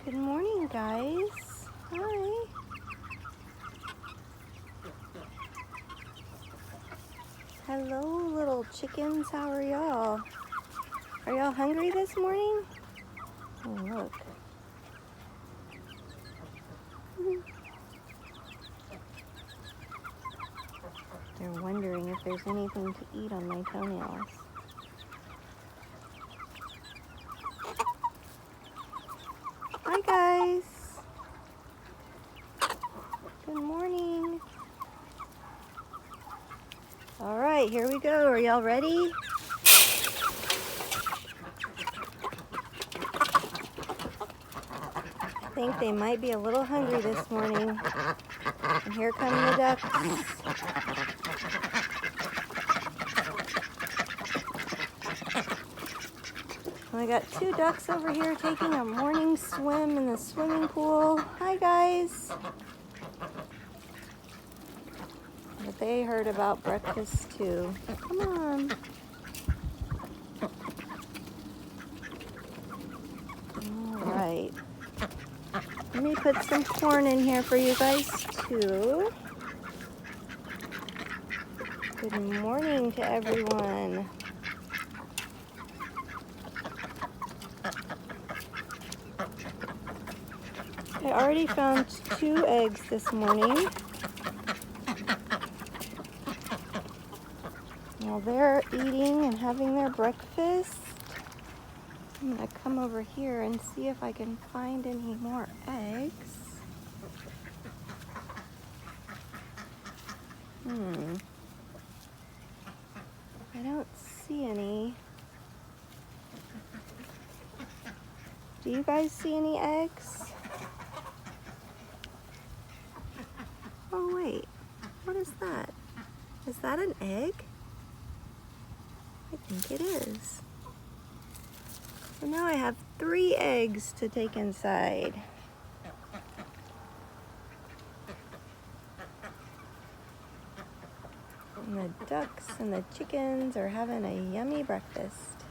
Good morning, guys. Hi. Hello, little chickens. How are y'all? Are y'all hungry this morning? Oh, look. They're wondering if there's anything to eat on my toenails. Hi, guys. Good morning. All right, here we go. Are y'all ready? I think they might be a little hungry this morning. And here come the ducks. I got two ducks over here taking a morning swim in the swimming pool. Hi, guys. But they heard about breakfast too. Come on. All right. Let me put some corn in here for you guys too. Good morning to everyone. I already found 2 eggs this morning. While they're eating and having their breakfast, I'm gonna come over here and see if I can find any more eggs. I don't see any. Do you guys see any eggs? Oh wait, what is that? Is that an egg? I think it is. So now I have 3 eggs to take inside. And the ducks and the chickens are having a yummy breakfast.